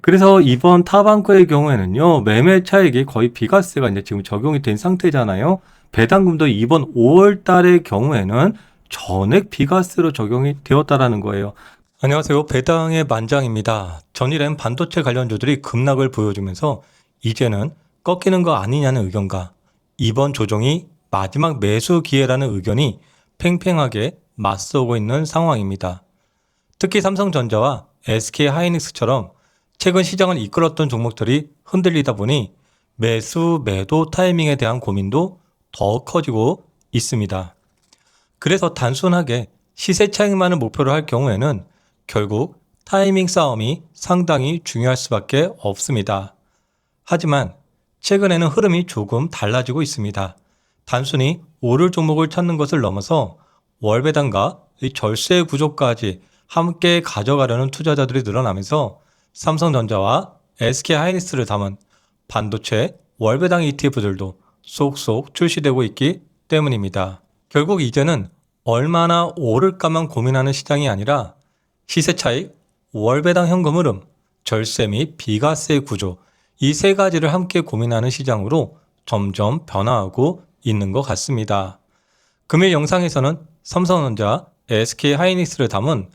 그래서 이번 타반코의 경우에는요, 매매 차익이 거의 비과세가 이제 지금 적용이 된 상태잖아요. 배당금도 이번 5월 달의 경우에는 전액 비과세로 적용이 되었다라는 거예요. 안녕하세요. 배당의 만장입니다. 전일엔 반도체 관련주들이 급락을 보여주면서 이제는 꺾이는 거 아니냐는 의견과 이번 조정이 마지막 매수 기회라는 의견이 팽팽하게 맞서고 있는 상황입니다. 특히 삼성전자와 SK하이닉스처럼 최근 시장을 이끌었던 종목들이 흔들리다 보니 매수, 매도 타이밍에 대한 고민도 더 커지고 있습니다. 그래서 단순하게 시세 차익만을 목표로 할 경우에는 결국 타이밍 싸움이 상당히 중요할 수밖에 없습니다. 하지만 최근에는 흐름이 조금 달라지고 있습니다. 단순히 오를 종목을 찾는 것을 넘어서 월배당과 절세 구조까지 함께 가져가려는 투자자들이 늘어나면서 삼성전자와 SK하이닉스를 담은 반도체 월배당 ETF들도 쏙쏙 출시되고 있기 때문입니다. 결국 이제는 얼마나 오를까만 고민하는 시장이 아니라 시세 차익, 월배당 현금 흐름, 절세 및 비과세 구조 이 세 가지를 함께 고민하는 시장으로 점점 변화하고 있는 것 같습니다. 금일 영상에서는 삼성전자, SK하이닉스를 담은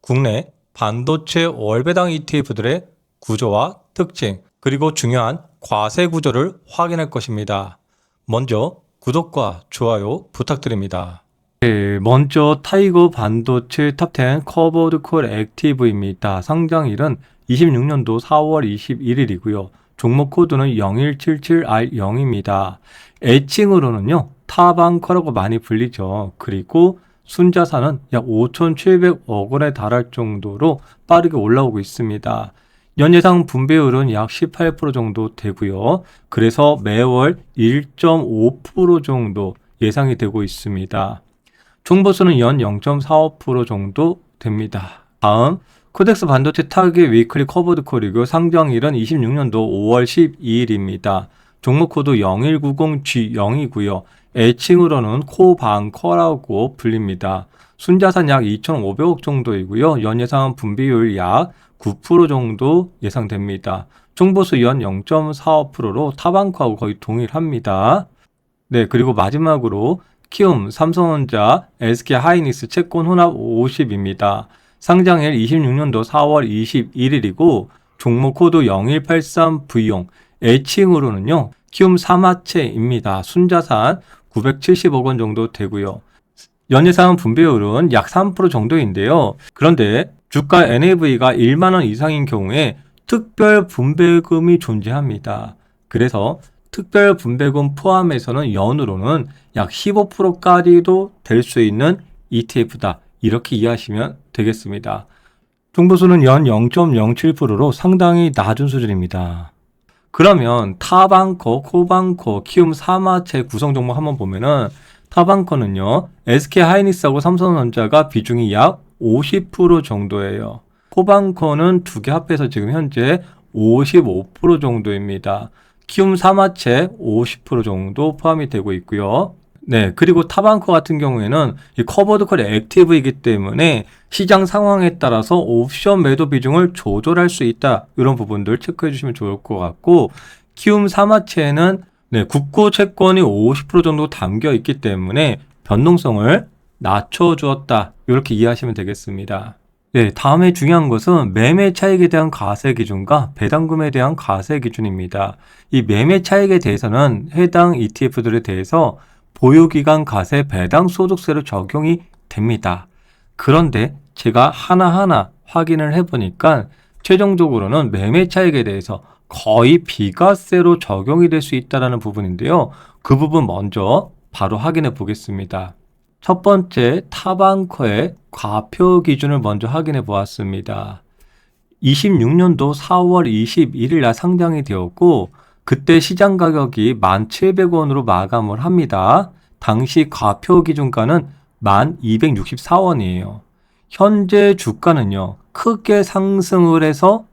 국내 반도체 월배당 ETF들의 구조와 특징, 그리고 중요한 과세 구조를 확인할 것입니다. 먼저 구독과 좋아요 부탁드립니다. 네, 먼저 타이거 반도체 탑10 커버드 콜 액티브입니다. 상장일은 26년도 4월 21일이고요. 종목 코드는 0177R0입니다. 애칭으로는요, 타반커라고 많이 불리죠. 그리고 순자산은 약 5,700억 원에 달할 정도로 빠르게 올라오고 있습니다. 연예상 분배율은 약 18% 정도 되고요. 그래서 매월 1.5% 정도 예상이 되고 있습니다. 중보수는 연 0.45% 정도 됩니다. 다음 코덱스 반도체 타겟 위클리 커버드 콜이고 상장일은 26년도 5월 12일입니다. 종목 코드 0190G0이고요. 애칭으로는 코방커라고 불립니다. 순자산 약 2,500억 정도이고요. 연예상 분배율 약 9% 정도 예상됩니다. 중보수 연 0.45%로 타반코하고 거의 동일합니다. 네, 그리고 마지막으로 키움, 삼성전자, SK하이닉스 채권 혼합 50입니다. 상장일 26년도 4월 21일이고 종목 코드 0183V용, 애칭으로는요. 키움 사마체입니다. 순자산 970억 원 정도 되고요. 연예상 분배율은 약 3% 정도인데요. 그런데 주가 NAV가 1만 원 이상인 경우에 특별 분배금이 존재합니다. 그래서 특별 분배금 포함해서는 연으로는 약 15%까지도 될 수 있는 ETF다. 이렇게 이해하시면 되겠습니다. 중보수는 연 0.07%로 상당히 낮은 수준입니다. 그러면 타반코, 코반코, 키움 사마체 구성 종목 한번 보면은 타반코는요, SK하이닉스하고 삼성전자가 비중이 약 50% 정도예요. 코반코는 두 개 합해서 지금 현재 55% 정도입니다. 키움 사마체 50% 정도 포함이 되고 있고요. 네, 그리고 타반코 같은 경우에는 이 커버드 콜 액티브이기 때문에 시장 상황에 따라서 옵션 매도 비중을 조절할 수 있다. 이런 부분들 체크해 주시면 좋을 것 같고, 키움 사마체는 네, 국고 채권이 50% 정도 담겨 있기 때문에 변동성을 낮춰주었다. 이렇게 이해하시면 되겠습니다. 네, 다음에 중요한 것은 매매 차익에 대한 과세 기준과 배당금에 대한 과세 기준입니다. 이 매매 차익에 대해서는 해당 ETF들에 대해서 보유기간 과세 배당 소득세로 적용이 됩니다. 그런데 제가 하나하나 확인을 해보니까 최종적으로는 매매 차익에 대해서 거의 비과세로 적용이 될 수 있다는 부분인데요. 그 부분 먼저 바로 확인해 보겠습니다. 첫 번째 타반코의 과표 기준을 먼저 확인해 보았습니다. 26년도 4월 21일 날 상장이 되었고 그때 시장 가격이 1,700원으로 마감을 합니다. 당시 과표 기준가는 1,264원이에요. 현재 주가는요. 크게 상승을 해서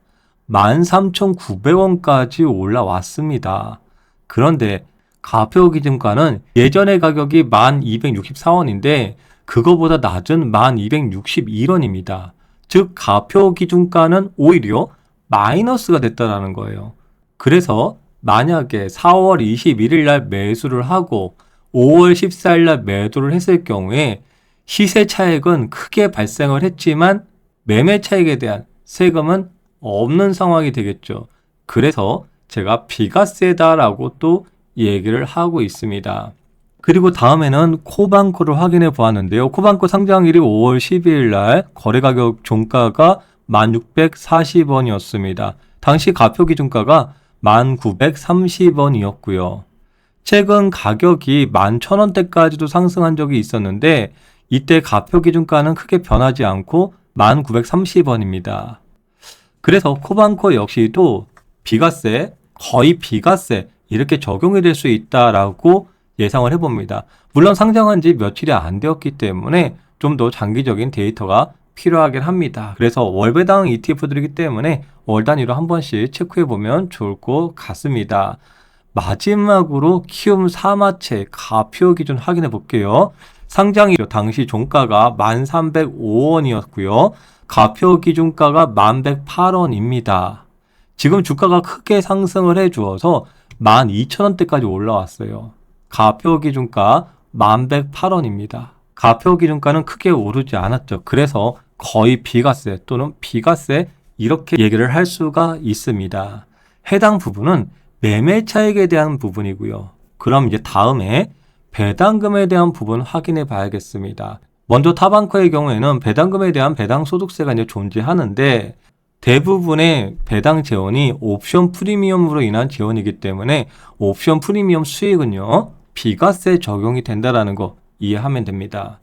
13,900원까지 올라왔습니다. 그런데 과표 기준가는 예전의 가격이 1,264원인데 그거보다 낮은 1,261원입니다. 즉 과표 기준가는 오히려 마이너스가 됐다라는 거예요. 그래서 만약에 4월 21일 날 매수를 하고 5월 14일 날 매도를 했을 경우에 시세 차익은 크게 발생을 했지만 매매 차익에 대한 세금은 없는 상황이 되겠죠. 그래서 제가 비과세다라고 또 얘기를 하고 있습니다. 그리고 다음에는 코방코를 확인해 보았는데요. 코방코 상장일이 5월 12일 날 거래 가격 종가가 1640원이었습니다. 당시 가표 기준가가 1930원이었고요. 최근 가격이 11,000원대까지도 상승한 적이 있었는데 이때 가표 기준가는 크게 변하지 않고 1930원입니다. 그래서 코방코 역시도 비과세, 거의 비과세 이렇게 적용이 될 수 있다라고 예상을 해봅니다. 물론 상장한 지 며칠이 안 되었기 때문에 좀 더 장기적인 데이터가 필요하긴 합니다. 그래서 월배당 ETF들이기 때문에 월 단위로 한 번씩 체크해보면 좋을 것 같습니다. 마지막으로 키움 사마체 가표 기준 확인해 볼게요. 상장일 당시 종가가 1305원이었고요. 가표 기준가가 1108원입니다. 지금 주가가 크게 상승을 해주어서 12,000원대까지 올라왔어요. 가표 기준가 1108원입니다. 가표 기준가는 크게 오르지 않았죠. 그래서 거의 비과세 또는 비과세 이렇게 얘기를 할 수가 있습니다. 해당 부분은 매매 차익에 대한 부분이고요. 그럼 이제 다음에 배당금에 대한 부분 확인해 봐야겠습니다. 먼저 타방코의 경우에는 배당금에 대한 배당소득세가 이제 존재하는데 대부분의 배당 재원이 옵션 프리미엄으로 인한 재원이기 때문에 옵션 프리미엄 수익은요 비과세 적용이 된다는 거 이해하면 됩니다.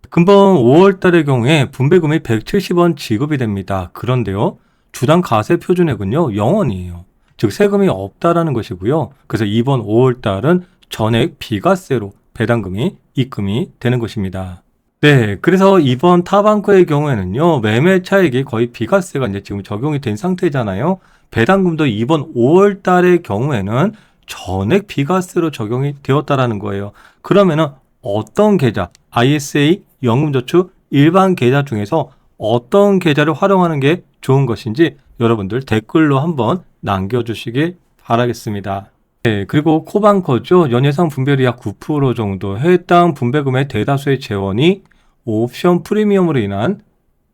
금번 5월 달의 경우에 분배금이 170원 지급이 됩니다. 그런데요 주당 가세 표준액은요 0원이에요. 즉 세금이 없다라는 것이고요. 그래서 이번 5월 달은 전액 비과세로 배당금이 입금이 되는 것입니다. 네, 그래서 이번 타방코의 경우에는요, 매매 차익이 거의 비과세가 이제 지금 적용이 된 상태잖아요. 배당금도 이번 5월 달의 경우에는 전액 비과세로 적용이 되었다라는 거예요. 그러면은 어떤 계좌, ISA, 연금저축, 일반 계좌 중에서 어떤 계좌를 활용하는 게 좋은 것인지 여러분들 댓글로 한번 남겨주시길 바라겠습니다. 네, 그리고 코방코죠. 연예상 분배율이 약 9% 정도, 해당 분배금의 대다수의 재원이 옵션 프리미엄으로 인한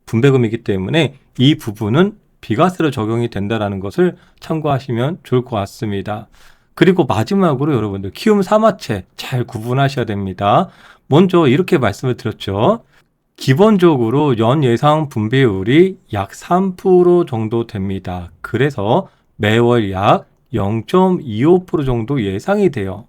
분배금이기 때문에 이 부분은 비과세로 적용이 된다는 것을 참고하시면 좋을 것 같습니다. 그리고 마지막으로 여러분들 키움 사마체 잘 구분하셔야 됩니다. 먼저 이렇게 말씀을 드렸죠. 기본적으로 연 예상 분배율이 약 3% 정도 됩니다. 그래서 매월 약 0.25% 정도 예상이 돼요.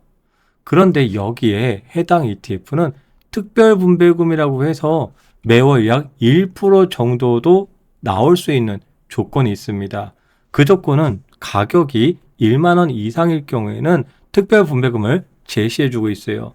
그런데 여기에 해당 ETF는 특별분배금이라고 해서 매월 약 1% 정도도 나올 수 있는 조건이 있습니다. 그 조건은 가격이 1만 원 이상일 경우에는 특별분배금을 제시해주고 있어요.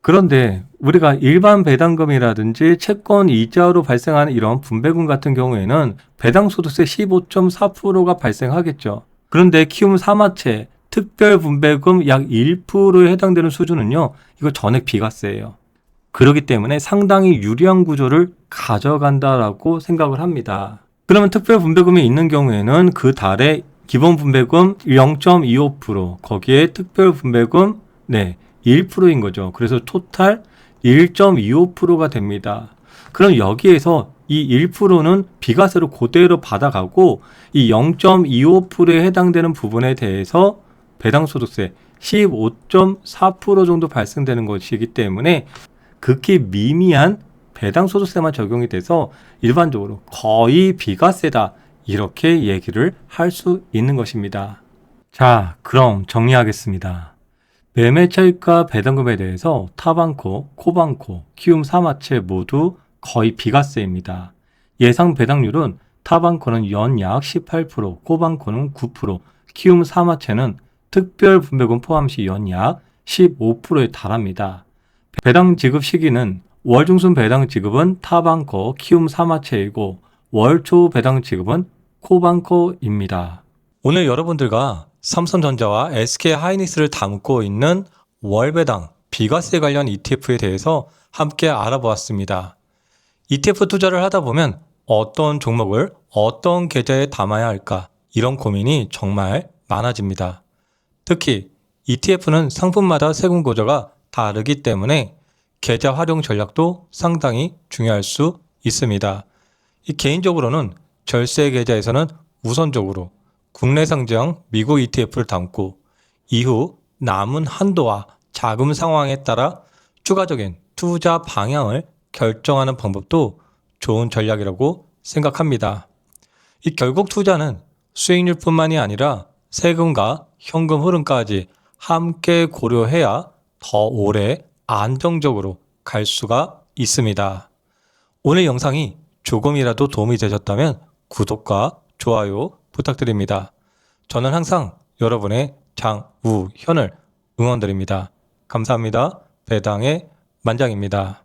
그런데 우리가 일반 배당금이라든지 채권 이자로 발생하는 이런 분배금 같은 경우에는 배당소득세 15.4%가 발생하겠죠. 그런데 키움 사마체 특별분배금 약 1%에 해당되는 수준은요, 이거 전액 비과세예요. 그렇기 때문에 상당히 유리한 구조를 가져간다라고 생각을 합니다. 그러면 특별분배금이 있는 경우에는 그 달에 기본분배금 0.25%, 거기에 특별분배금 1%인 거죠. 그래서 토탈 1.25%가 됩니다. 그럼 여기에서 이 1%는 비과세로 그대로 받아가고 이 0.25%에 해당되는 부분에 대해서 배당소득세 15.4% 정도 발생되는 것이기 때문에 극히 미미한 배당소득세만 적용이 돼서 일반적으로 거의 비과세다 이렇게 얘기를 할 수 있는 것입니다. 자, 그럼 정리하겠습니다. 매매 차익과 배당금에 대해서 타방코, 코방코, 키움 사마체 모두 거의 비과세입니다. 예상 배당률은 타방코는 연약 18%, 코방코는 9%, 키움 사마체는 특별분배금 포함 시 연약 15%에 달합니다. 배당 지급 시기는 월 중순 배당 지급은 타방코, 키움 사마체이고 월 초 배당 지급은 코방코입니다. 오늘 여러분들과 삼성전자와 SK하이닉스를 담고 있는 월배당 비과세 관련 ETF에 대해서 함께 알아보았습니다. ETF 투자를 하다 보면 어떤 종목을 어떤 계좌에 담아야 할까 이런 고민이 정말 많아집니다. 특히 ETF는 상품마다 세금 구조가 다르기 때문에 계좌 활용 전략도 상당히 중요할 수 있습니다. 개인적으로는 절세 계좌에서는 우선적으로 국내 상장 미국 ETF를 담고 이후 남은 한도와 자금 상황에 따라 추가적인 투자 방향을 결정하는 방법도 좋은 전략이라고 생각합니다. 결국 투자는 수익률뿐만이 아니라 세금과 현금 흐름까지 함께 고려해야 더 오래 안정적으로 갈 수가 있습니다. 오늘 영상이 조금이라도 도움이 되셨다면 구독과 좋아요 부탁드립니다. 저는 항상 여러분의 장우현을 응원드립니다. 감사합니다. 배당의 만장입니다.